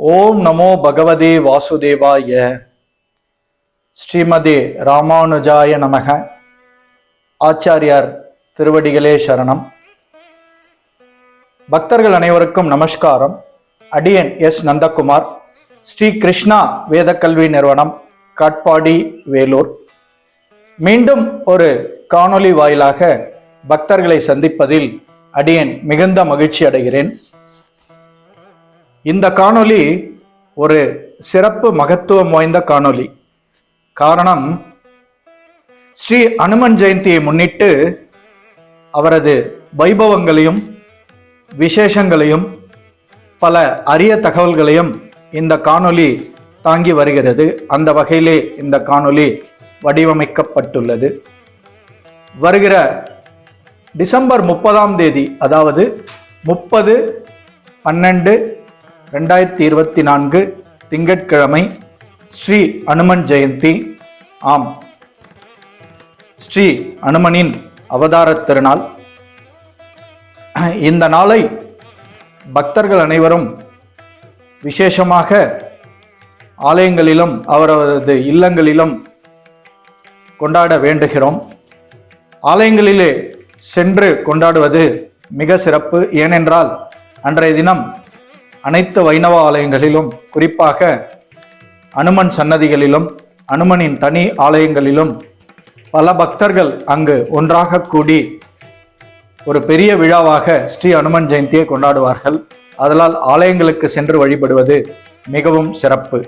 ஓம் நமோ பகவதே வாசுதேவாய. ஸ்ரீமதே ராமானுஜாய நமக. ஆச்சாரியார் திருவடிகளே சரணம். பக்தர்கள் அனைவருக்கும் நமஸ்காரம். அடியன் எஸ் நந்தகுமார், ஸ்ரீ கிருஷ்ணா வேத கல்வி நிறுவனம், காட்பாடி, வேலூர். மீண்டும் ஒரு காணொளி வாயிலாக பக்தர்களை சந்திப்பதில் அடியன் மிகுந்த மகிழ்ச்சி அடைகிறேன். இந்த காணொளி ஒரு சிறப்பு மகத்துவம் வாய்ந்த காணொளி. காரணம், ஸ்ரீ அனுமன் ஜெயந்தியை முன்னிட்டு அவரது வைபவங்களையும் விசேஷங்களையும் பல அரிய தகவல்களையும் இந்த காணொளி தாங்கி வருகிறது. அந்த வகையிலே இந்த காணொளி வடிவமைக்கப்பட்டுள்ளது. வருகிற டிசம்பர் 30 அதாவது 30/12/2024 திங்கட்கிழமை ஸ்ரீ அனுமன் ஜெயந்தி. ஆம், ஸ்ரீ அனுமனின் அவதார திருநாள். இந்த நாளை பக்தர்கள் அனைவரும் விசேஷமாக ஆலயங்களிலும் அவரது இல்லங்களிலும் கொண்டாட வேண்டுகிறோம். ஆலயங்களிலே சென்று கொண்டாடுவது மிக சிறப்பு. ஏனென்றால் அன்றைய தினம் அனைத்து வைணவ ஆலயங்களிலும், குறிப்பாக அனுமன் சன்னதிகளிலும் அனுமனின் தனி ஆலயங்களிலும் பல பக்தர்கள் அங்கு ஒன்றாக கூடி ஒரு பெரிய விழாவாக ஸ்ரீ அனுமன் ஜெயந்தியை கொண்டாடுவார்கள். அதனால் ஆலயங்களுக்கு சென்று வழிபடுவது மிகவும் சிறப்பு.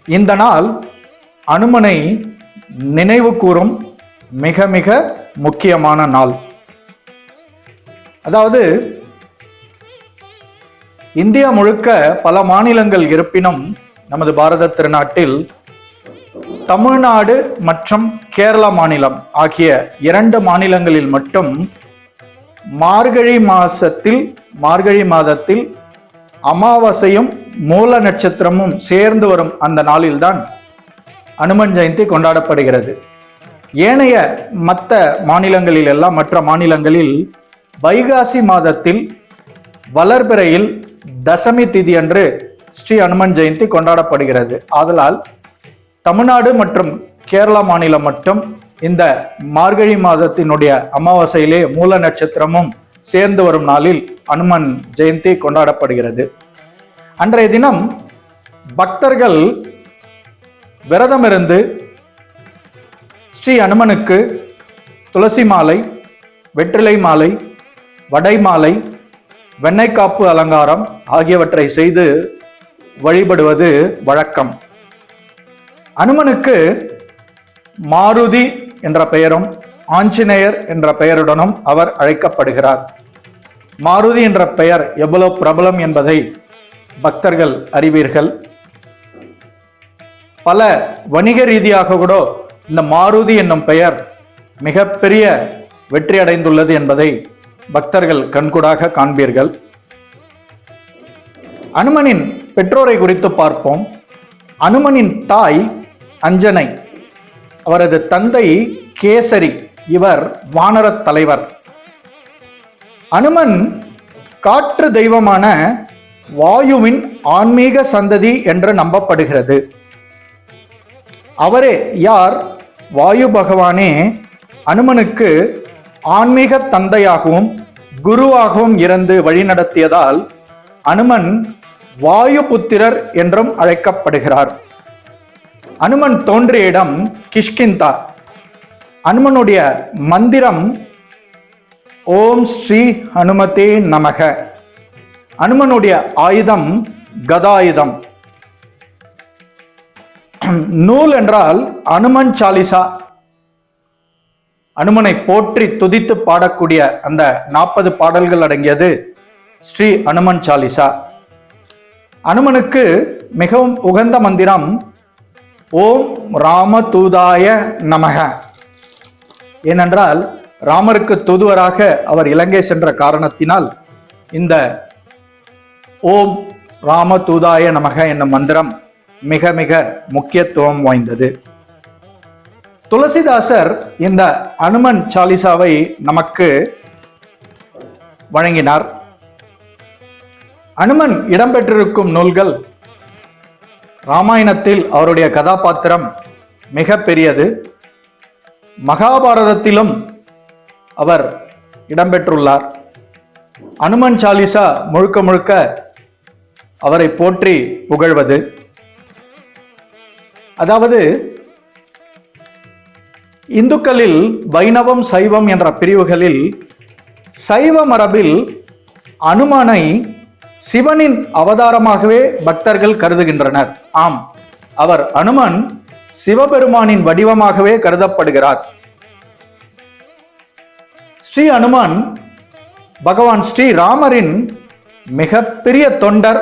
இந்த நாள் அனுமனை நினைவு கூறும் மிக மிக முக்கியமான நாள். அதாவது இந்தியா முழுக்க பல மாநிலங்கள் இருப்பினும் நமது பாரத திருநாட்டில் தமிழ்நாடு மற்றும் கேரள மாநிலம் ஆகிய 2 மாநிலங்களில் மட்டும் மார்கழி மாதத்தில் அமாவாசையும் மூல நட்சத்திரமும் சேர்ந்து வரும் அந்த நாளில்தான் அனுமன் ஜெயந்தி கொண்டாடப்படுகிறது. ஏனைய மற்ற மாநிலங்களில் வைகாசி மாதத்தில் வளர்பிறையில் தசமி திதி அன்று ஸ்ரீ அனுமன் ஜெயந்தி கொண்டாடப்படுகிறது. ஆதலால் தமிழ்நாடு மற்றும் கேரளா மாநிலம் மட்டும் இந்த மார்கழி மாதத்தினுடைய அமாவாசையிலே மூல நட்சத்திரமும் சேர்ந்து வரும் நாளில் அனுமன் ஜெயந்தி கொண்டாடப்படுகிறது. அன்றைய தினம் பக்தர்கள் விரதமிருந்து ஸ்ரீ அனுமனுக்கு துளசி மாலை, வெற்றிலை மாலை, வடை மாலை, வெண்ணெய்க்காப்பு அலங்காரம் ஆகியவற்றை செய்து வழிபடுவது வழக்கம். அனுமனுக்கு மாருதி என்ற பெயரும் ஆஞ்சநேயர் என்ற பெயருடனும் அவர் அழைக்கப்படுகிறார். மாருதி என்ற பெயர் எவ்வளவு பிரபலம் என்பதை பக்தர்கள் அறிவீர்கள். பல வணிக ரீதியாக கூட இந்த மாருதி என்னும் பெயர் மிகப்பெரிய வெற்றி அடைந்துள்ளது என்பதை பக்தர்கள் கண்கூடாக காண்பீர்கள். அனுமனின் பெற்றோரை குறித்து பார்ப்போம். அனுமனின் தாய் அஞ்சனை, அவரது தந்தை கேசரி. இவர் வானரத் தலைவர். அனுமன் காற்று தெய்வமான வாயுவின் ஆன்மீக சந்ததி என்று நம்பப்படுகிறது. அவரே யார்? வாயு பகவானே அனுமனுக்கு ஆன்மீக தந்தையாகவும் குருவாகவும் இருந்து வழிநடத்தியதால் அனுமன் வாயு புத்திரர் என்றும் அழைக்கப்படுகிறார். அனுமன் தோன்றிய இடம் கிஷ்கிந்தா. அனுமனுடைய மந்திரம் ஓம் ஸ்ரீ ஹனுமதே நமக. அனுமனுடைய ஆயுதம் கதாயுதம். நூல் என்றால் அனுமன் சாலிசா. அனுமனை போற்றி துதித்து பாடக்கூடிய அந்த 40 பாடல்கள் அடங்கியது ஸ்ரீ அனுமன் சாலிசா. அனுமனுக்கு மிகவும் உகந்த மந்திரம் ஓம் ராமதூதாய நமக. ஏனென்றால் ராமருக்கு தூதுவராக அவர் இலங்கை சென்ற காரணத்தினால் இந்த ஓம் ராமதூதாய நமக என்னும் மந்திரம் மிக மிக முக்கியத்துவம் வாய்ந்தது. துளசிதாசர் இந்த அனுமன் சாலிசாவை நமக்கு வழங்கினார். அனுமன் இடம்பெற்றிருக்கும் நூல்கள், ராமாயணத்தில் அவருடைய கதாபாத்திரம் மிக பெரியது. மகாபாரதத்திலும் அவர் இடம்பெற்றுள்ளார். அனுமன் சாலிசா முழுக்க முழுக்க அவரை போற்றி புகழ்வது. அதாவது இந்துக்களில் வைணவம் சைவம் என்ற பிரிவுகளில் சைவ மரபில் அனுமனை சிவனின் அவதாரமாகவே பக்தர்கள் கருதுகின்றனர். ஆம், அவர் அனுமன் சிவபெருமானின் வடிவமாகவே கருதப்படுகிறார். ஸ்ரீ அனுமன் பகவான் ஸ்ரீ ராமரின் மிகப்பெரிய தொண்டர்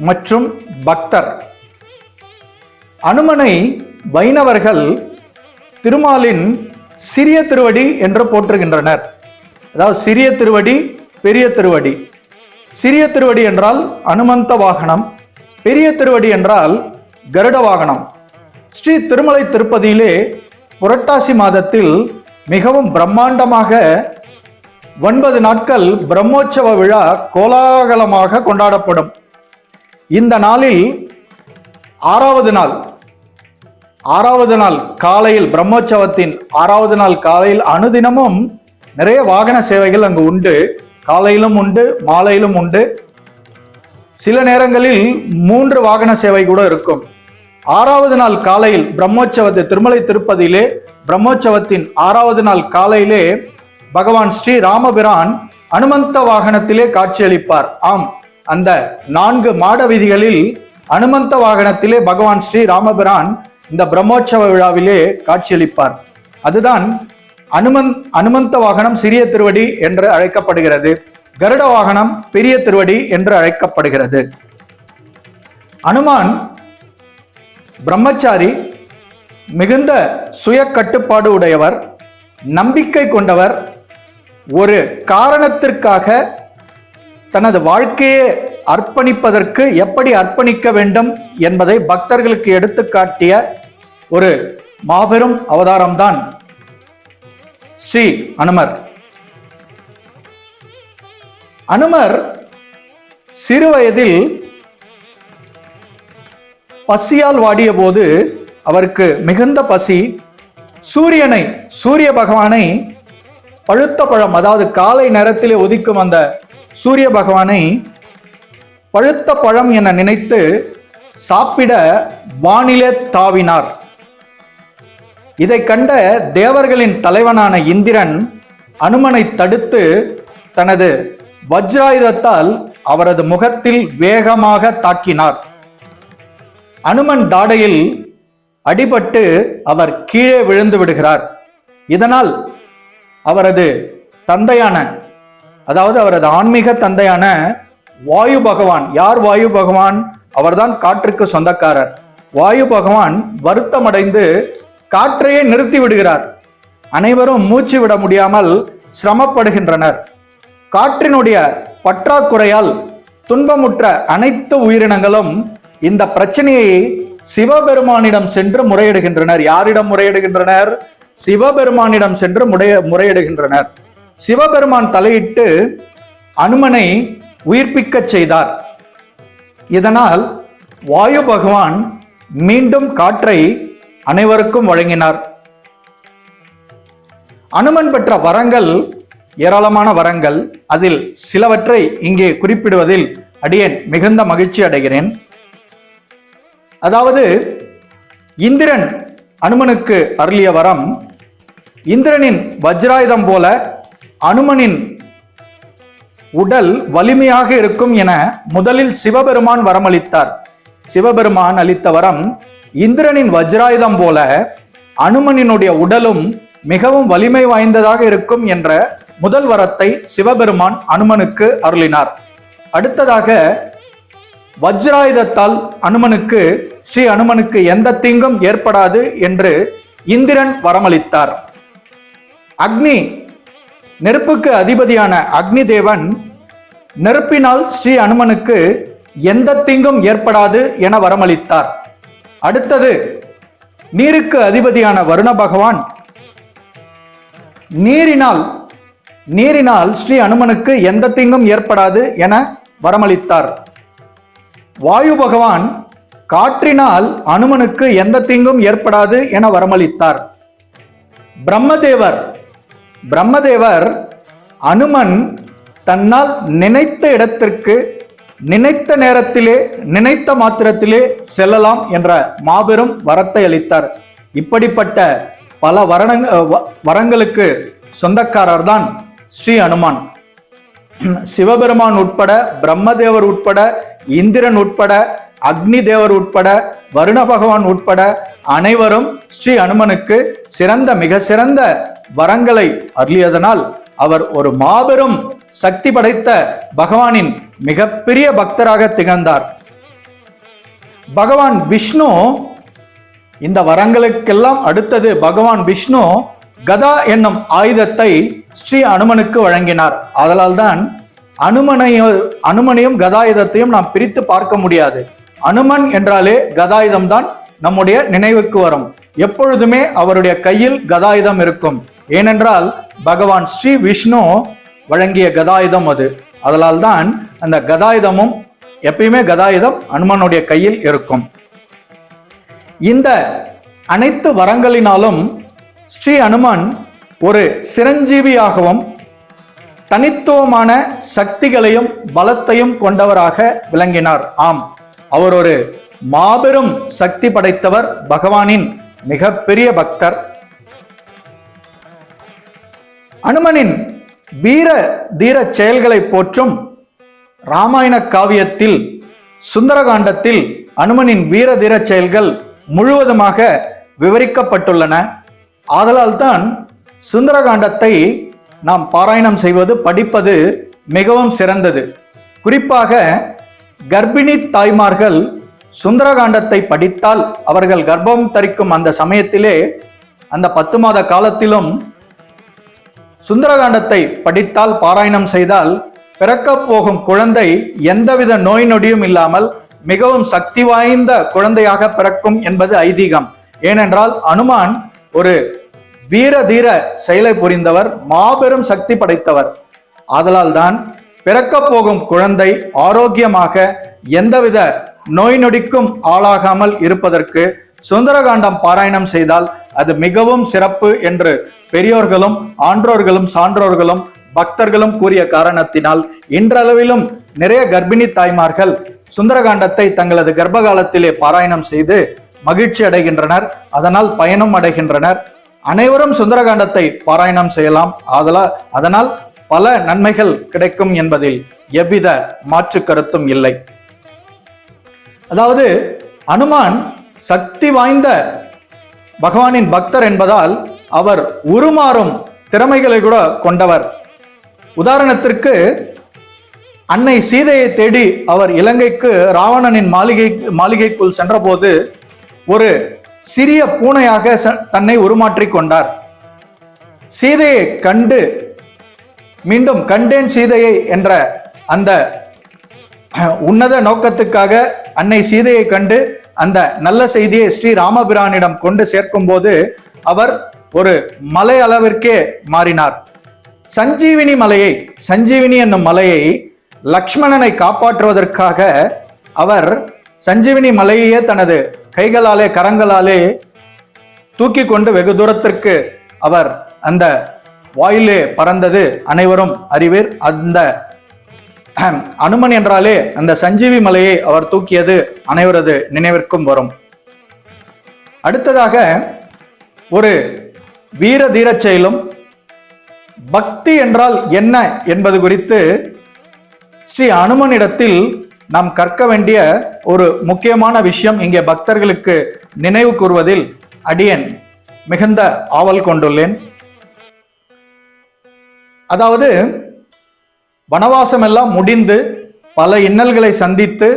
மற்றும் பக்தர். அனுமனை வைணவர்கள் திருமாலின் சிறிய திருவடி என்று போற்றுகின்றனர். அதாவது சிறிய திருவடி, பெரிய திருவடி. சிறிய திருவடி என்றால் அனுமந்த வாகனம், பெரிய திருவடி என்றால் கருட வாகனம். ஸ்ரீ திருமலை திருப்பதியிலே புரட்டாசி மாதத்தில் மிகவும் பிரம்மாண்டமாக 9 நாட்கள் பிரம்மோற்சவ விழா கோலாகலமாக கொண்டாடப்படும். இந்த நாளில் ஆறாவது நாள் காலையில், பிரம்மோற்சவத்தின் 6வது நாள் காலையில் அனுதினமும் நிறைய வாகன சேவைகள் அங்கு உண்டு. காலையிலும் உண்டு, மாலையிலும் உண்டு. சில நேரங்களில் 3 வாகன சேவை கூட இருக்கும். 6வது நாள் காலையில் பிரம்மோற்சவத்தை திருமலை திருப்பதியிலே பிரம்மோற்சவத்தின் 6வது நாள் காலையிலே பகவான் ஸ்ரீ ராமபிரான் அனுமந்த வாகனத்திலே காட்சியளிப்பார். ஆம், அந்த 4 மாட வீதிகளில் அனுமந்த வாகனத்திலே பகவான் ஸ்ரீ ராமபிரான் இந்த பிரம்மோற்சவ விழாவிலே காட்சியளிப்பார். அதுதான் அனுமந்த வாகனம் சிறிய திருவடி என்று அழைக்கப்படுகிறது. கருட வாகனம் பெரிய திருவடி என்று அழைக்கப்படுகிறது. அனுமான் பிரம்மச்சாரி, மிகுந்த சுய கட்டுப்பாடு உடையவர், நம்பிக்கை கொண்டவர். ஒரு காரணத்திற்காக தனது வாழ்க்கையை அர்ப்பணிப்பதற்கு எப்படி அர்ப்பணிக்க வேண்டும் என்பதை பக்தர்களுக்கு எடுத்துக்காட்டிய ஒரு மாபெரும் அவதாரம்தான் ஸ்ரீ அனுமர். அனுமர் சிறுவயதில் பசியால் வாடிய போது அவருக்கு மிகுந்த பசி. சூரிய பகவானை பழுத்த பழம், அதாவது காலை நேரத்திலே உதிக்கும் அந்த சூரிய பகவானை பழுத்த பழம் என நினைத்து சாப்பிட வானிலே தாவினார். இதை கண்ட தேவர்களின் தலைவனான இந்திரன் அனுமனை தடுத்து தனது வஜ்ராயுதத்தால் அவரது முகத்தில் வேகமாக தாக்கினார். அனுமன் தாடையில் அடிபட்டு அவர் கீழே விழுந்து விடுகிறார். இதனால் அவரது தந்தையான, அதாவது அவரது ஆன்மீக தந்தையான வாயு பகவான், யார் வாயு பகவான்? அவர்தான் காற்றுக்கு சொந்தக்காரர். வாயு பகவான் வருத்தமடைந்து காற்றையே நிறுத்தி விடுகிறார். அனைவரும் மூச்சு விட முடியாமல் சிரமப்படுகின்றனர். காற்றினுடைய பற்றாக்குறையால் துன்பமுற்ற அனைத்து உயிரினங்களும் இந்த பிரச்சனையை சிவபெருமானிடம் சென்று முறையிடுகின்றனர். யாரிடம் முறையிடுகின்றனர்? சிவபெருமானிடம் சென்று முறையிடுகின்றனர். சிவபெருமான் தலையிட்டு அனுமனை உயிர்ப்பிக்க செய்தார். இதனால் வாயு பகவான் மீண்டும் காற்றை அனைவருக்கும் வழங்கினார். அனுமன் பெற்ற வரங்கள் ஏராளமான வரங்கள். அதில் சிலவற்றை இங்கே குறிப்பிடுவதில் அடியேன் மிகுந்த மகிழ்ச்சி அடைகிறேன். அதாவது இந்திரன் அனுமனுக்கு அருளிய வரம், இந்திரனின் வஜ்ராயுதம் போல அனுமனின் உடல் வலிமையாக இருக்கும் என முதலில் சிவபெருமான் வரமளித்தார். சிவபெருமான் அளித்த வரம், இந்திரனின் வஜ்ராயுதம் போல அனுமனினுடைய உடலும் மிகவும் வலிமை வாய்ந்ததாக இருக்கும் என்ற முதல் வரத்தை சிவபெருமான் அனுமனுக்கு அருளினார். அடுத்ததாக வஜ்ராயுதத்தால் ஸ்ரீ அனுமனுக்கு எந்த தீங்கும் ஏற்படாது என்று இந்திரன் வரமளித்தார். அக்னி, நெருப்புக்கு அதிபதியான அக்னி தேவன், நெருப்பினால் ஸ்ரீ அனுமனுக்கு எந்த தீங்கும் ஏற்படாது என வரமளித்தார். அடுத்தது நீருக்கு அதிபதியான வருண பகவான், நீரினால் ஸ்ரீ அனுமனுக்கு எந்த தீங்கும் ஏற்படாது என வரமளித்தார். வாயு பகவான் காற்றினால் அனுமனுக்கு எந்த தீங்கும் ஏற்படாது என வரமளித்தார். பிரம்மதேவர் அனுமன் தன்னால் நினைத்த இடத்திற்கு நினைத்த நேரத்திலே நினைத்த மாத்திரத்திலே செல்லலாம் என்ற மாபெரும் வரத்தை அளித்தார். இப்படிப்பட்ட பல வரங்களுக்கு சொந்தக்காரர் தான் ஸ்ரீ அனுமான். சிவபெருமான் உட்பட, பிரம்மதேவர் உட்பட, இந்திரன் உட்பட, அக்னி தேவர் உட்பட, வருண பகவான் உட்பட அனைவரும் ஸ்ரீ அனுமனுக்கு மிக சிறந்த வரங்களை அருளியதனால் அவர் ஒரு மாபெரும் சக்தி படைத்த பகவானின் மிகப்பெரிய பக்தராக திகழ்ந்தார். பகவான் விஷ்ணு இந்த வரங்களுக்கெல்லாம் அடுத்தது பகவான் விஷ்ணு கதா என்னும் ஆயுதத்தை ஸ்ரீ அனுமனுக்கு வழங்கினார். அதனால் தான் அனுமனையும் கதாயுதத்தையும் நாம் பிரித்து பார்க்க முடியாது. அனுமன் என்றாலே கதாயுதம் தான் நம்முடைய நினைவுக்கு வரும். எப்பொழுதுமே அவருடைய கையில் கதாயுதம் இருக்கும். ஏனென்றால் பகவான் ஸ்ரீ விஷ்ணு வழங்கிய கதாயுதம் அது. அதனால் தான் அந்த கதாயுதமும் எப்பயுமே கதாயுதம் அனுமனுடைய கையில் இருக்கும். இந்த அனைத்து வரங்களினாலும் ஸ்ரீ அனுமன் ஒரு சிரஞ்சீவியாகவும் தனித்துவமான சக்திகளையும் பலத்தையும் கொண்டவராக விளங்கினார். ஆம், அவர் ஒரு மாபெரும் சக்தி படைத்தவர், பகவானின் மிகப்பெரிய பக்தர். அனுமனின் வீர தீர செயல்களை போற்றும் ராமாயண காவியத்தில் சுந்தரகாண்டத்தில் அனுமனின் வீர தீர செயல்கள் முழுவதுமாக விவரிக்கப்பட்டுள்ளன. ஆதலால் தான் சுந்தரகாண்டத்தை நாம் பாராயணம் செய்வது, படிப்பது மிகவும் சிறந்தது. குறிப்பாக கர்ப்பிணி தாய்மார்கள் சுந்தரகாண்டத்தை படித்தால் அவர்கள் கர்ப்பம் தரிக்கும் அந்த சமயத்திலே, அந்த 10 மாத காலத்திலும் சுந்தரகாண்டத்தை படித்தால், பாராயணம் செய்தால் பிறக்க போகும் குழந்தை எந்தவித நோய் நொடியும் இல்லாமல் மிகவும் சக்தி வாய்ந்த குழந்தையாக பிறக்கும் என்பது ஐதீகம். ஏனென்றால் அனுமான் ஒரு வீர தீர செயலை புரிந்தவர், மாபெரும் சக்தி படைத்தவர். ஆதலால் தான் பிறக்க போகும் குழந்தை ஆரோக்கியமாக எந்தவித நோய் நொடிக்கும் ஆளாகாமல் இருப்பதற்கு சுந்தரகாண்டம் பாராயணம் செய்தால் அது மிகவும் சிறப்பு என்று பெரியோர்களும் ஆன்றோர்களும் சான்றோர்களும் பக்தர்களும் கூறிய காரணத்தினால் இன்றளவிலும் நிறைய கர்ப்பிணி தாய்மார்கள் சுந்தரகாண்டத்தை தங்களது கர்ப்ப காலத்திலே பாராயணம் செய்து மகிழ்ச்சி அடைகின்றனர், அதனால் பயனும் அடைகின்றனர். அனைவரும் சுந்தரகாண்டத்தை பாராயணம் செய்யலாம். அதனால் பல நன்மைகள் கிடைக்கும் என்பதில் எவ்வித மாற்று கருத்தும் இல்லை. அதாவது அனுமான் சக்தி வாய்ந்த பகவானின் பக்தர் என்பதால் அவர் உருமாறும் திறமைகளை கூட கொண்டவர். உதாரணத்திற்கு அன்னை சீதையை தேடி அவர் இலங்கைக்கு ராவணனின் மாளிகைக்குள் சென்றபோது ஒரு சிறிய பூனையாக தன்னை உருமாற்றிக் கொண்டார். சீதையை கண்டு மீண்டும் கண்டேன் சீதையை என்ற அந்த உன்னத நோக்கத்துக்காக அன்னை சீதையை கண்டு அந்த நல்ல செய்தியை ஸ்ரீ ராமபிரானிடம் கொண்டு சேர்க்கும் போது அவர் ஒரு மலை அளவிற்கே மாறினார். சஞ்சீவினி என்னும் மலையை லக்ஷ்மணனை காப்பாற்றுவதற்காக அவர் சஞ்சீவினி மலையையே தனது கைகளாலே கரங்களாலே தூக்கி கொண்டு வெகு தூரத்திற்கு அவர் அந்த வாயிலே பறந்தது அனைவரும் அறிவீர். அந்த அனுமன் என்றாலே அந்த சஞ்சீவி மலையை அவர் தூக்கியது அனைவரது நினைவிற்கும் வரும். அடுத்ததாக ஒரு வீர தீரச் செயலும் பக்தி என்றால் என்ன என்பது குறித்து ஸ்ரீ அனுமனிடத்தில் நாம் கற்க வேண்டிய ஒரு முக்கியமான விஷயம் இங்கே பக்தர்களுக்கு நினைவு கூறுவதில் அடியேன் மிகுந்த ஆவல் கொண்டுள்ளேன். அதாவது வனவாசம் எல்லாம் முடிந்து பல இன்னல்களை சந்தித்து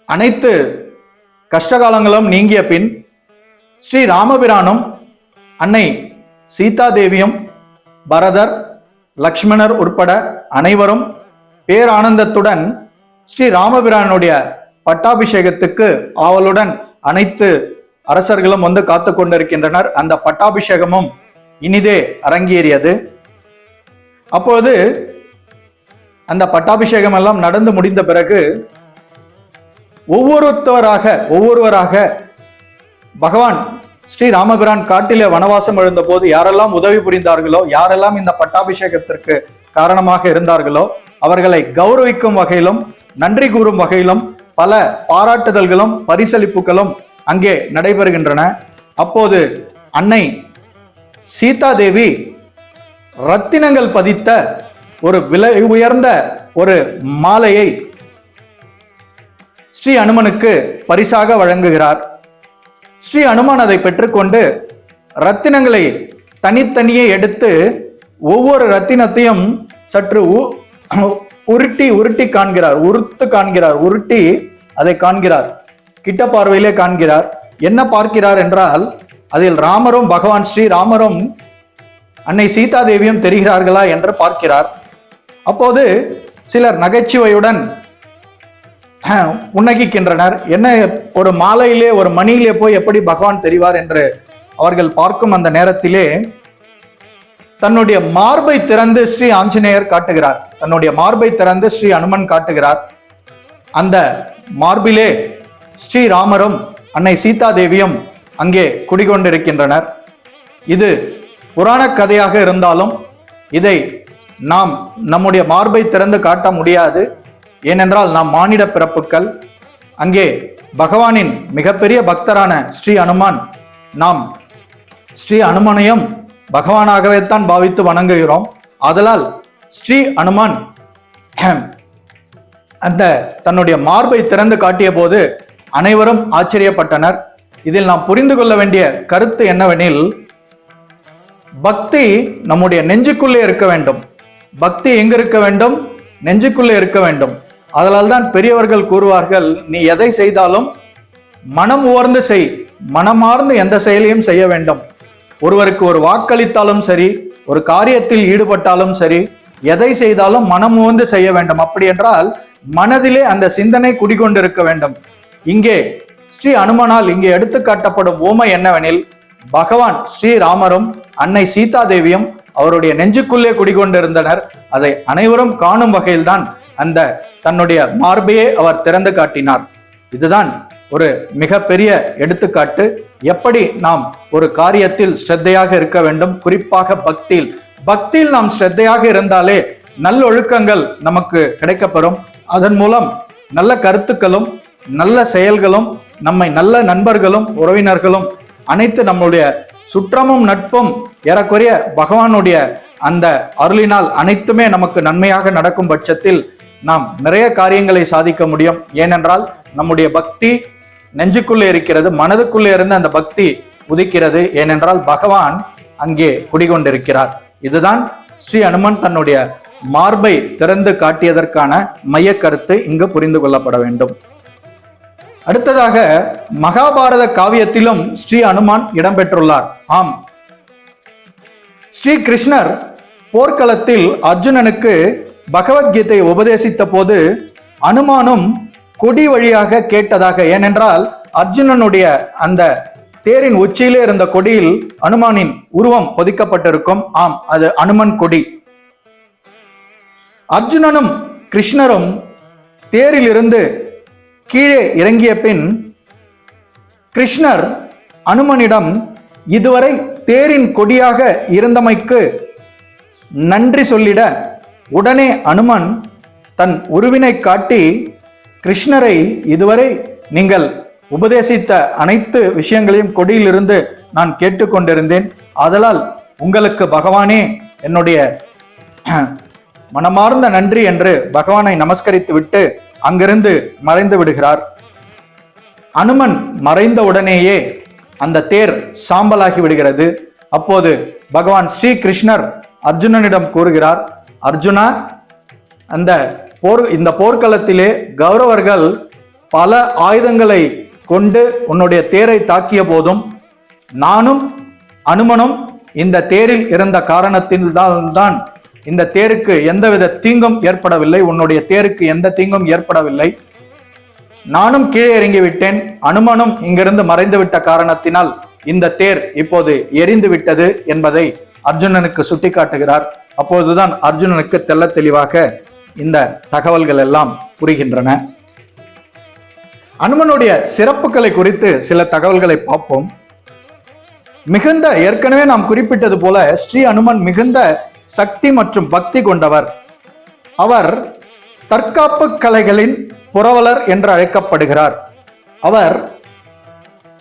அனைத்து கஷ்டகாலங்களும் நீங்கிய பின் ஸ்ரீ ராமபிரானும் அன்னை சீதாதேவியும் பரதர் லக்ஷ்மணர் உட்பட அனைவரும் பேரானந்தத்துடன் ஸ்ரீ ராமபிரானுடைய பட்டாபிஷேகத்துக்கு ஆவலுடன் அனைத்து அரசர்களும் வந்து காத்து கொண்டிருக்கின்றனர். அந்த பட்டாபிஷேகமும் இனிதே அரங்கேறியது. அப்பொழுது அந்த பட்டாபிஷேகம் எல்லாம் நடந்து முடிந்த பிறகு ஒவ்வொருவராக பகவான் ஸ்ரீ ராமபிரான் காட்டிலே வனவாசம் எழுந்த போது யாரெல்லாம் உதவி புரிந்தார்களோ, யாரெல்லாம் இந்த பட்டாபிஷேகத்திற்கு காரணமாக இருந்தார்களோ அவர்களை கௌரவிக்கும் வகையிலும் நன்றி கூறும் வகையிலும் பல பாராட்டுதல்களும் பரிசளிப்புகளும் அங்கே நடைபெறுகின்றன. அப்போது அன்னை சீதா தேவி ரத்தினங்கள் பதித்த ஒரு விலை உயர்ந்த ஒரு மாலையை ஸ்ரீ அனுமனுக்கு பரிசாக வழங்குகிறார். ஸ்ரீ அனுமான் அதை பெற்றுக்கொண்டு ரத்தினங்களை தனித்தனியே எடுத்து ஒவ்வொரு ரத்தினத்தையும் சற்று உருட்டி காண்கிறார், உருட்டி அதை காண்கிறார். கிட்ட பார்வையிலே காண்கிறார். என்ன பார்க்கிறார் என்றால், அதில் ராமரும் பகவான் ஸ்ரீ ராமரும் அன்னை சீதா தேவியும் தெரிகிறார்களா என்று பார்க்கிறார். அப்போது சிலர் நகைச்சுவையுடன் உன்னகிக்கின்றனர். என்ன, ஒரு மாலையிலே ஒரு மணியிலே போய் எப்படி பகவான் தெரிவார் என்று அவர்கள் பார்க்கும் அந்த நேரத்திலே தன்னுடைய மார்பை திறந்து ஸ்ரீ ஆஞ்சநேயர் காட்டுகிறார். தன்னுடைய மார்பை திறந்து ஸ்ரீ அனுமன் காட்டுகிறார். அந்த மார்பிலே ஸ்ரீ ராமரும் அன்னை சீதா தேவியும் அங்கே குடிகொண்டிருக்கின்றனர். இது புராண கதையாக இருந்தாலும் இதை நாம் நம்முடைய மார்பை திறந்து காட்ட முடியாது. ஏனென்றால் நாம் மானிட பிறப்புக்கள். அங்கே பகவானின் மிகப்பெரிய பக்தரான ஸ்ரீ அனுமான், நாம் ஸ்ரீ அனுமனையும் பகவானாகவே தான் பாவித்து வணங்குகிறோம். ஆதலால் ஸ்ரீ அனுமான் அந்த தன்னுடைய மார்பை திறந்து காட்டிய போது அனைவரும் ஆச்சரியப்பட்டனர். இதில் நாம் புரிந்து கொள்ள வேண்டிய கருத்து என்னவெனில், பக்தி நம்முடைய நெஞ்சுக்குள்ளே இருக்க வேண்டும். பக்தி எங்க இருக்க வேண்டும்? நெஞ்சுக்குள்ளே இருக்க வேண்டும். அதனால் தான் பெரியவர்கள் கூறுவார்கள், நீ எதை செய்தாலும் மனம் உவர்ந்து செய், மனமார்ந்து எந்த செயலையும் செய்ய வேண்டும். ஒருவருக்கு ஒரு வாக்களித்தாலும் சரி, ஒரு காரியத்தில் ஈடுபட்டாலும் சரி, எதை செய்தாலும் மனம் உவர்ந்து செய்ய வேண்டும். அப்படி என்றால் மனதிலே அந்த சிந்தனை குடிகொண்டிருக்க வேண்டும். இங்கே ஸ்ரீ அனுமனால் இங்கே எடுத்து காட்டப்படும் ஓமை என்னவெனில், பகவான் ஸ்ரீ ராமரும் அன்னை சீதா தேவியும் அவருடைய நெஞ்சுக்குள்ளே குடிகொண்டிருந்தனர். அதை அனைவரும் காணும் வகையில்தான் அந்த தன்னுடைய மார்பையே அவர் திறந்து காட்டினார். இதுதான் ஒரு மிகப்பெரிய எடுத்துக்காட்டு. எப்படி நாம் ஒரு காரியத்தில் ஸ்ரத்தையாக இருக்க வேண்டும், குறிப்பாக பக்தியில் நாம் ஸ்ரத்தையாக இருந்தாலே நல்லொழுக்கங்கள் நமக்கு கிடைக்கப்பெறும். அதன் மூலம் நல்ல கருத்துக்களும் நல்ல செயல்களும், நம்மை நல்ல நண்பர்களும் உறவினர்களும் அனைத்து நம்முடைய சுற்றமும் நட்பும் ஏறக்குறைய பகவானுடைய அந்த அருளினால் அனைத்துமே நமக்கு நன்மையாக நடக்கும் பட்சத்தில் நாம் நிறைய காரியங்களை சாதிக்க முடியும். ஏனென்றால் நம்முடைய பக்தி நெஞ்சுக்குள்ளே இருக்கிறது, மனதுக்குள்ளே இருந்து அந்த பக்தி உதிக்கிறது. ஏனென்றால் பகவான் அங்கே குடிகொண்டிருக்கிறார். இதுதான் ஸ்ரீ அனுமன் தன்னுடைய மார்பை திறந்து காட்டியதற்கான மைய கருத்து இங்கு புரிந்து கொள்ளப்பட வேண்டும். அடுத்ததாக மகாபாரத காவியத்திலும் ஸ்ரீ அனுமான் இடம்பெற்றுள்ளார். ஆம், ஸ்ரீ கிருஷ்ணர் போர்க்களத்தில் அர்ஜுனனுக்கு பகவத்கீதை உபதேசித்த போது அனுமானும் கொடி வழியாக கேட்டதாக. ஏனென்றால் அர்ஜுனனுடைய அந்த தேரின் உச்சியிலே இருந்த கொடியில் அனுமானின் உருவம் பொதிக்கப்பட்டிருக்கும். ஆம், அது அனுமன் கொடி. அர்ஜுனனும் கிருஷ்ணரும் தேரில் இருந்து கீழே இறங்கிய பின் கிருஷ்ணர் அனுமனிடம் இதுவரை தேரின் கொடியாக இருந்தமைக்கு நன்றி சொல்லிட, உடனே அனுமன் தன் உருவினை காட்டி கிருஷ்ணரை, இதுவரை நீங்கள் உபதேசித்த அனைத்து விஷயங்களையும் கொடியிலிருந்து நான் கேட்டுக்கொண்டிருந்தேன். ஆதலால் உங்களுக்கு பகவானே என்னுடைய மனமார்ந்த நன்றி என்று பகவானை நமஸ்கரித்து விட்டு அங்கிருந்து மறைந்து விடுகிறார். அனுமன் மறைந்த உடனேயே அந்த தேர் சாம்பலாகி விடுகிறது. அப்போது பகவான் ஸ்ரீ கிருஷ்ணர் அர்ஜுனனிடம் கூறுகிறார், அர்ஜுனா, இந்த போர்க்களத்திலே கௌரவர்கள் பல ஆயுதங்களை கொண்டு உன்னுடைய தேரை தாக்கிய போதும் நானும் அனுமனும் இந்த தேரில் இருந்த காரணத்தில்தான் இந்த தேருக்கு எந்தவித தீங்கும் ஏற்படவில்லை, உன்னுடைய தேருக்கு எந்த தீங்கும் ஏற்படவில்லை. நானும் கீழே இறங்கிவிட்டேன், அனுமனும் இங்கிருந்து மறைந்துவிட்ட காரணத்தினால் இந்த தேர் இப்போது எரிந்து விட்டது என்பதை அர்ஜுனனுக்கு சுட்டிக்காட்டுகிறார். அப்போதுதான் அர்ஜுனனுக்கு தெள்ள தெளிவாக இந்த தகவல்கள் எல்லாம் புரிகின்றன. அனுமனுடைய சிறப்புகளை குறித்து சில தகவல்களை பார்ப்போம். மிகுந்த, ஏற்கனவே நாம் குறிப்பிட்டது போல, ஸ்ரீ அனுமன் மிகுந்த சக்தி மற்றும் பக்தி கொண்டவர். அவர் தற்காப்பு கலைகளின் புரவலர் என்று அழைக்கப்படுகிறார். அவர்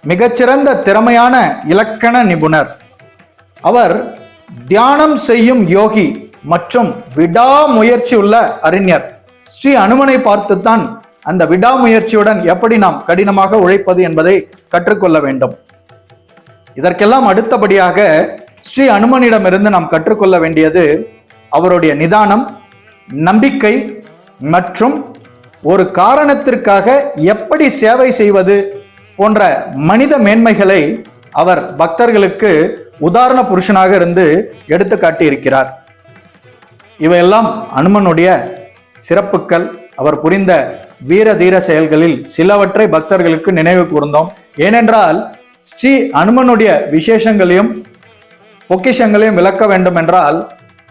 மிகச்சிறந்த திறமையான இலக்கண நிபுணர். அவர் தியானம் செய்யும் யோகி மற்றும் விடாமுயற்சி உள்ள அறிஞர். ஸ்ரீ அனுமனை பார்த்துத்தான் அந்த விடாமுயற்சியுடன் எப்படி நாம் கடினமாக உழைப்பது என்பதை கற்றுக்கொள்ள வேண்டும். இதற்கெல்லாம் அடுத்தபடியாக ஸ்ரீ அனுமனிடமிருந்து நாம் கற்றுக்கொள்ள வேண்டியது அவருடைய நிதானம், நம்பிக்கை மற்றும் ஒரு காரணத்திற்காக எப்படி சேவை செய்வது போன்ற மனித மேன்மைகளை அவர் பக்தர்களுக்கு உதாரண புருஷனாக இருந்து எடுத்து காட்டியிருக்கிறார். இவையெல்லாம் அனுமனுடைய சிறப்புகள். அவர் புரிந்த வீர தீர செயல்களில் சிலவற்றை பக்தர்களுக்கு நினைவு கூர்ந்தோம். ஏனென்றால் ஸ்ரீ அனுமனுடைய விசேஷங்களையும் பொக்கிஷங்களையும் விளக்க வேண்டும் என்றால்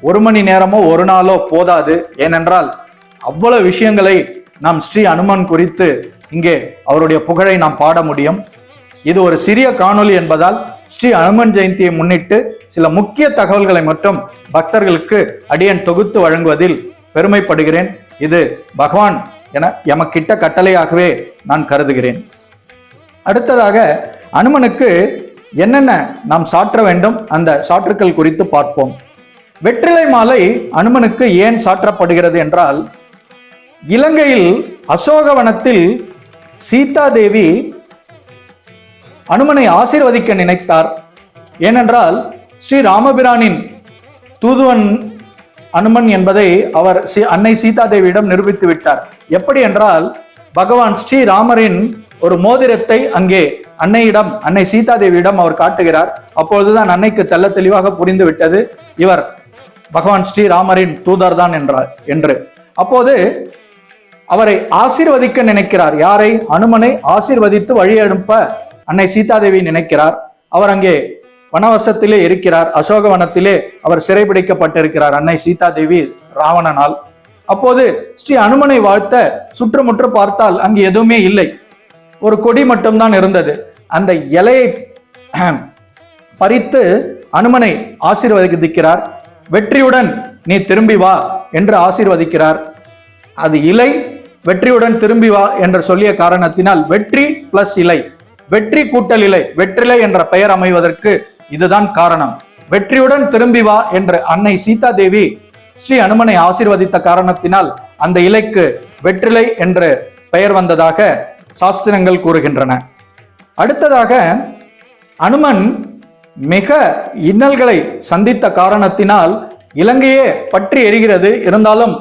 1 மணி நேரமோ 1 நாளோ போதாது. ஏனென்றால் அவ்வளவு விஷயங்களை நாம் ஸ்ரீ அனுமன் குறித்து இங்கே அவருடைய புகழை நாம் பாட முடியும். இது ஒரு சிறிய காணொளி என்பதால் ஸ்ரீ அனுமன் ஜெயந்தியை முன்னிட்டு சில முக்கிய தகவல்களை மட்டும் பக்தர்களுக்கு அடியேன் தொகுத்து வழங்குவதில் பெருமைப்படுகிறேன். இது பகவான் என எமக்கிட்ட கட்டளையாகவே நான் கருதுகிறேன். அடுத்ததாக அனுமனுக்கு என்னென்ன நாம் சாற்ற வேண்டும், அந்த சாற்றுக்கள் குறித்து பார்ப்போம். வெற்றிலை மாலை அனுமனுக்கு ஏன் சாற்றப்படுகிறது என்றால், இலங்கையில் அசோகவனத்தில் சீதா தேவி அனுமனை ஆசீர்வதிக்க நினைத்தார். ஏனென்றால் ஸ்ரீ ராமபிரானின் தூதுவன் அனுமன் என்பதை அவர் அன்னை சீதா தேவியிடம் நிரூபித்து விட்டார். எப்படி என்றால், பகவான் ஸ்ரீ ராமரின் ஒரு மோதிரத்தை அங்கே அன்னை சீதா தேவியிடம் அவர் காட்டுகிறார். அப்பொழுதுதான் அன்னைக்கு தெள்ள தெளிவாக புரிந்து விட்டது இவர் பகவான் ஸ்ரீ ராமரின் தூதர் தான் என்று. அப்போது அவரை ஆசீர்வதிக்க நினைக்கிறார். யாரை? அனுமனை ஆசீர்வதித்து வழி அனுப்ப அன்னை சீதாதேவி நினைக்கிறார். அவர் அங்கே வனவாசத்திலே இருக்கிறார். அசோகவனத்திலே அவர் சிறைபிடிக்கப்பட்டிருக்கிறார் அன்னை சீதாதேவி ராவணனால். அப்போது ஸ்ரீ அனுமனை வாழ்த்த சுற்றுமுற்று பார்த்தால் அங்கு எதுவுமே இல்லை, ஒரு கொடி மட்டும்தான் இருந்தது. அந்த இலையை பறித்து அனுமனை ஆசீர்வதிக்கிறார். வெற்றியுடன் நீ திரும்பி வா என்று ஆசீர்வதிக்கிறார். அது இலை, வெற்றியுடன் திரும்பி வா என்று சொல்லிய காரணத்தினால் வெற்றி பிளஸ் இலை, வெற்றி கூட்டல் இலை, வெற்றிலை என்ற பெயர் அமைவதற்கு இதுதான் காரணம். வெற்றியுடன் திரும்பி வா என்று அன்னை சீதா தேவி ஸ்ரீ அனுமனை ஆசீர்வதித்த காரணத்தினால் அந்த இலைக்கு வெற்றிலை என்று பெயர் வந்ததாக சாஸ்திரங்கள் கூறுகின்றன. அடுத்ததாக அனுமன் மிக இன்னல்களை சந்தித்த காரணத்தினால் இலங்கையே பற்றி எரிகிறது. இருந்தாலும்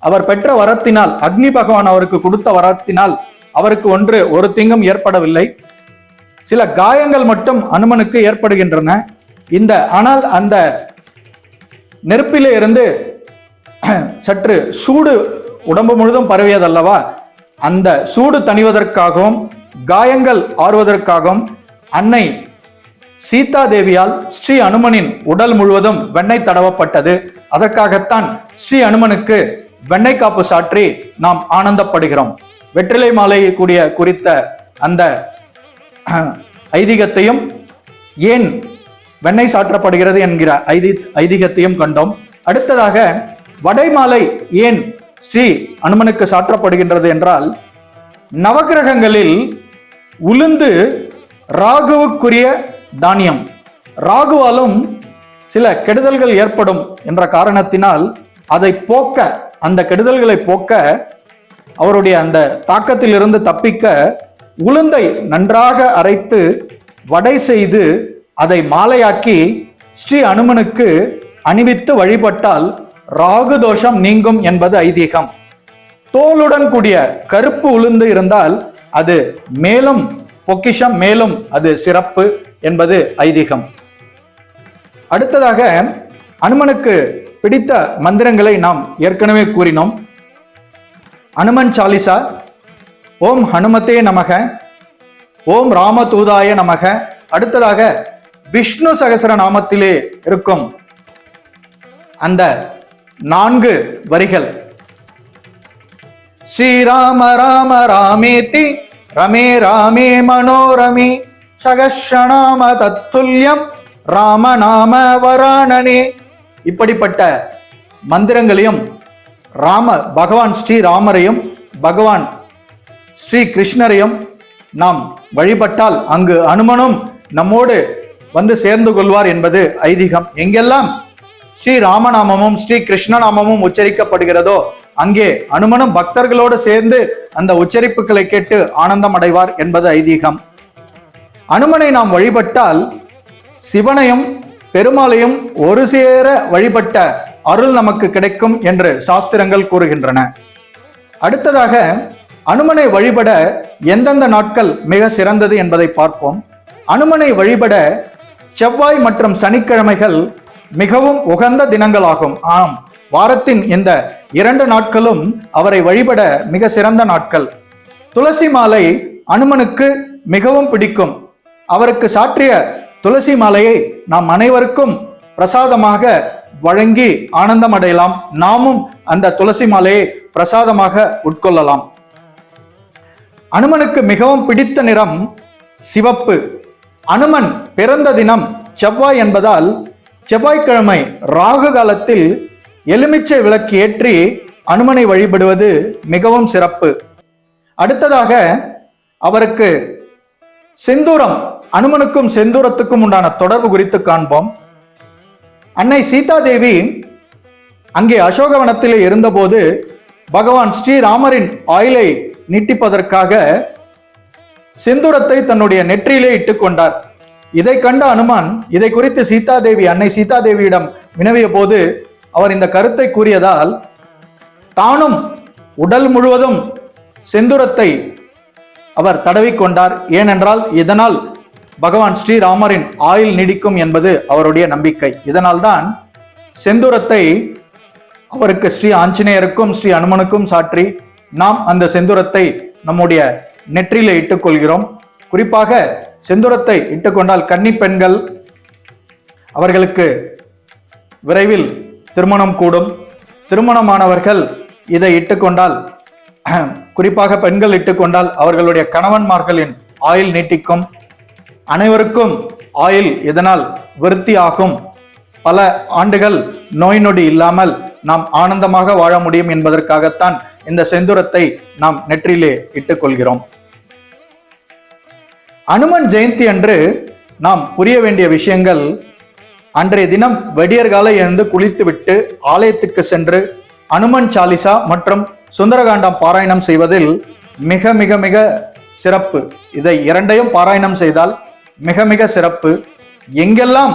அவர் பெற்ற வரத்தினால், அக்னி பகவான் அவருக்கு கொடுத்த வரத்தினால் அவருக்கு ஒரு தீங்கும் ஏற்படவில்லை. சில காயங்கள் மட்டும் அனுமனுக்கு ஏற்படுகின்றன. ஆனால் அந்த நெருப்பிலே இருந்து சற்று சூடு உடம்பு முழுதும் பரவியதல்லவா, அந்த சூடு தணிவதற்காகவும் காயங்கள் ஆறுவதற்காகவும் அன்னை சீதா தேவியால் ஸ்ரீ அனுமனின் உடல் முழுவதும் வெண்ணெய் தடவப்பட்டது. அதற்காகத்தான் ஸ்ரீ அனுமனுக்கு வெண்ணெய் காப்பு சாற்றி நாம் ஆனந்தப்படுகிறோம். வெற்றிலை மாலை குறித்த அந்த ஐதீகத்தையும், ஏன் வெண்ணெய் சாற்றப்படுகிறது என்கிற ஐதீகத்தையும் கண்டோம். அடுத்ததாக வடை மாலை ஏன் ஸ்ரீ அனுமனுக்கு சாற்றப்படுகின்றது என்றால், நவகிரகங்களில் உளுந்து ராகுவுக்குரிய தானியம். ராகுவாலும் சில கெடுதல்கள் ஏற்படும் என்ற காரணத்தினால் அதை போக்க, அந்த கெடுதல்களை போக்க, அவருடைய அந்த தாக்கத்தில் இருந்து தப்பிக்க உளுந்தை நன்றாக அரைத்து வடை செய்து அதை மாலையாக்கி ஸ்ரீ அனுமனுக்கு அணிவித்து வழிபட்டால் ராகு தோஷம் நீங்கும் என்பது ஐதீகம். தோலுடன் கூடிய கருப்பு உளுந்து இருந்தால் அது மேலும் பொக்கிஷம், மேலும் அது சிறப்பு என்பது ஐதீகம். அடுத்ததாக அனுமனுக்கு பிடித்த மந்திரங்களை நாம் ஏற்கனவே கூறினோம். அனுமன் சாலிசா, ஓம் ஹனுமதே நமக, ஓம் ராமதூதாய நமக. அடுத்ததாக விஷ்ணு சகசர நாமத்திலே இருக்கும் அந்த 4 வரிகள், ஸ்ரீராம ராம ராமேதி ரமே ராமே மனோரமே சகஸ்ரநாம தத்துல்யம் ராமநாம வராணனே. இப்படிப்பட்ட மந்திரங்களையும் பகவான் ஸ்ரீராமரையும் பகவான் ஸ்ரீ கிருஷ்ணரையும் நாம் வழிபட்டால் அங்கு அனுமனும் நம்மோடு வந்து சேர்ந்து கொள்வார் என்பது ஐதீகம். எங்கெல்லாம் ஸ்ரீ ராமநாமமும் ஸ்ரீ கிருஷ்ணநாமமும் உச்சரிக்கப்படுகிறதோ அங்கே அனுமனும் பக்தர்களோடு சேர்ந்து அந்த உச்சரிப்புகளை கேட்டு ஆனந்தம் அடைவார் என்பது ஐதீகம். அனுமனை நாம் வழிபட்டால் சிவனையும் பெருமாளையும் ஒரு சேர வழிபட்ட அருள் நமக்கு கிடைக்கும் என்று சாஸ்திரங்கள் கூறுகின்றன. அடுத்ததாக அனுமனை வழிபட எந்தெந்த நாட்கள் மிக சிறந்தது என்பதை பார்ப்போம். அனுமனை வழிபட செவ்வாய் மற்றும் சனிக்கிழமைகள் மிகவும் உகந்த தினங்களாகும். ஆம், வாரத்தின் இந்த 2 நாட்களும் அவரை வழிபட மிக சிறந்த நாட்கள். துளசி மாலை அனுமனுக்கு மிகவும் பிடிக்கும். அவருக்கு சாற்றிய துளசி மாலையை நாம் அனைவருக்கும் பிரசாதமாக வழங்கி ஆனந்தம் அடையலாம். நாமும் அந்த துளசி மாலையை பிரசாதமாக உட்கொள்ளலாம். அனுமனுக்கு மிகவும் பிடித்த நிறம் சிவப்பு. அனுமன் பிறந்த தினம் செவ்வாய் என்பதால் செவ்வாய்க்கிழமை ராகு காலத்தில் எலுமிச்சை விளக்கு ஏற்றி அனுமனை வழிபடுவது மிகவும் சிறப்பு. அடுத்ததாக அவருக்கு செந்தூரம், அனுமனுக்கும் செந்தூரத்துக்கும் உண்டான தொடர்பு குறித்து காண்போம். அன்னை சீதாதேவி அங்கே அசோகவனத்திலே இருந்தபோது பகவான் ஸ்ரீராமரின் ஆயுளை நீட்டிப்பதற்காக செந்தூரத்தை தன்னுடைய நெற்றியிலே இட்டுக் கொண்டார். இதை கண்ட அனுமான் இதை குறித்து அன்னை சீதாதேவியிடம் வினவிய போது அவர் இந்த கருத்தை கூறியதால் தானும் உடல் முழுவதும் செந்தூரத்தை அவர் தடவிக்கொண்டார். ஏனென்றால் இதனால் பகவான் ஸ்ரீராமரின் ஆயுள் நீடிக்கும் என்பது அவருடைய நம்பிக்கை. இதனால் தான் செந்தூரத்தை அவருக்கு ஸ்ரீ ஆஞ்சநேயருக்கும் ஸ்ரீ அனுமனுக்கும் சாற்றி நாம் அந்த செந்தூரத்தை நம்முடைய நெற்றியில இட்டுக் கொள்கிறோம். குறிப்பாக செந்தூரத்தை இட்டுக்கொண்டால் கன்னி பெண்கள் அவர்களுக்கு விரைவில் திருமணம் கூடும். திருமணமானவர்கள் இதை இட்டுக்கொண்டால், குறிப்பாக பெண்கள் இட்டுக்கொண்டால் அவர்களுடைய கணவன்மார்களின் ஆயுள் நீட்டிக்கும். அனைவருக்கும் ஆயுள் இதனால் விருத்தி ஆகும். பல ஆண்டுகள் நோய் நொடி இல்லாமல் நாம் ஆனந்தமாக வாழ முடியும் என்பதற்காகத்தான் இந்த செந்தூரத்தை நாம் நெற்றியிலே இட்டுக் கொள்கிறோம். அனுமன் ஜெயந்தி அன்று நாம் புரிய வேண்டிய விஷயங்கள்: அன்றைய தினம் விடியற்காலை எழுந்து குளித்துவிட்டு ஆலயத்துக்கு சென்று அனுமன் சாலிசா மற்றும் சுந்தரகாண்டம் பாராயணம் செய்வதில் மிக மிக மிக சிறப்பு. இதை 2ஐயும் பாராயணம் செய்தால் மிக மிக சிறப்பு. எங்கெல்லாம்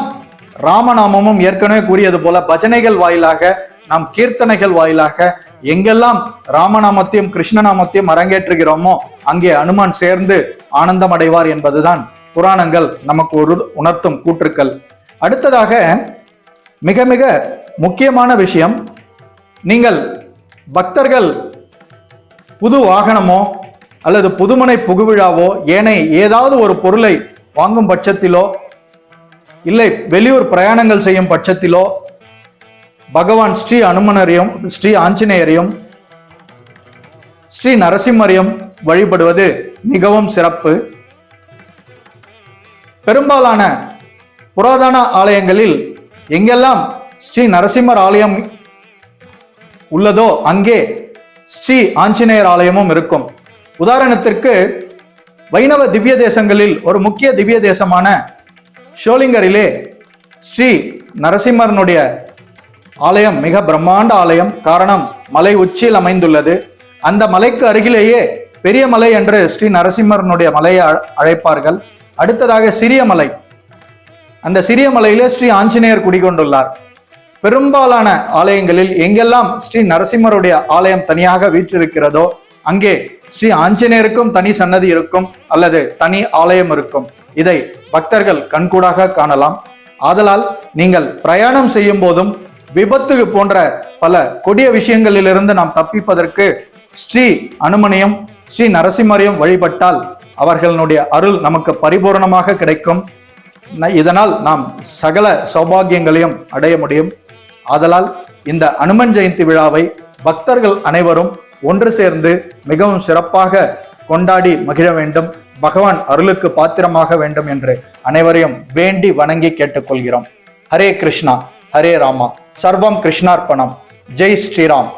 ராமநாமமும் ஏற்கனவே கூறியது போல பஜனைகள் வாயிலாக, நாம் கீர்த்தனைகள் வாயிலாக எங்கெல்லாம் ராமநாமத்தையும் கிருஷ்ணநாமத்தையும் அரங்கேற்றுகிறோமோ அங்கே அனுமான் சேர்ந்து ஆனந்தம் அடைவார் என்பதுதான் புராணங்கள் நமக்கு உணர்த்தும் கூற்றுக்கள். அடுத்ததாக மிக மிக முக்கியமான விஷயம், நீங்கள் பக்தர்கள் புது வாகனமோ அல்லது புதுமனை புகுவிழாவோ ஏதாவது ஒரு பொருளை வாங்கும் பட்சத்திலோ இல்லை வெளியூர் பிரயாணங்கள் செய்யும் பட்சத்திலோ பகவான் ஸ்ரீ அனுமனரையும் ஸ்ரீ ஆஞ்சநேயரையும் ஸ்ரீ நரசிம்மரையும் வழிபடுவது மிகவும் சிறப்பு. பெரும்பாலான புராதன ஆலயங்களில் எங்கெல்லாம் ஸ்ரீ நரசிம்மர் ஆலயம் உள்ளதோ அங்கே ஸ்ரீ ஆஞ்சநேயர் ஆலயமும் இருக்கும். உதாரணத்திற்கு வைணவ திவ்ய தேசங்களில் ஒரு முக்கிய திவ்ய தேசமான ஷோலிங்கரிலே ஸ்ரீ நரசிம்மரனுடைய ஆலயம் மிக பிரம்மாண்ட ஆலயம். காரணம், மலை உச்சியில் அமைந்துள்ளது. அந்த மலைக்கு அருகிலேயே பெரிய மலை என்று ஸ்ரீ நரசிம்மரனுடைய மலையை அழைப்பார்கள். அடுத்ததாக சிறிய மலை, அந்த சிறிய மலையிலே ஸ்ரீ ஆஞ்சநேயர் குடிகொண்டுள்ளார். பெரும்பாலான ஆலயங்களில் எங்கெல்லாம் ஸ்ரீ நரசிம்மருடைய ஆலயம் தனியாக வீற்றிருக்கிறதோ அங்கே ஸ்ரீ ஆஞ்சநேயருக்கும் தனி சன்னதி இருக்கும் அல்லது தனி ஆலயம் இருக்கும். இதை பக்தர்கள் கண்கூடாக காணலாம். ஆதலால் நீங்கள் பிரயாணம் செய்யும் போதும் விபத்து போன்ற பல கொடிய விஷயங்களிலிருந்து நாம் தப்பிப்பதற்கு ஸ்ரீ அனுமனையும் ஸ்ரீ நரசிம்மரையும் வழிபட்டால் அவர்களுடைய அருள் நமக்கு பரிபூர்ணமாக கிடைக்கும். இதனால் நாம் சகல சௌபாகியங்களையும் அடைய முடியும். ஆதலால் இந்த அனுமன் ஜெயந்தி விழாவை பக்தர்கள் அனைவரும் ஒன்று சேர்ந்து மிகவும் சிறப்பாக கொண்டாடி மகிழ வேண்டும். பகவான் அருளுக்கு பாத்திரமாக வேண்டும் என்று அனைவரையும் வேண்டி வணங்கி கேட்டுக்கொள்கிறோம். ஹரே கிருஷ்ணா, ஹரே ராமா, சர்வம் கிருஷ்ணார்ப்பணம். ஜெய் ஸ்ரீராம்.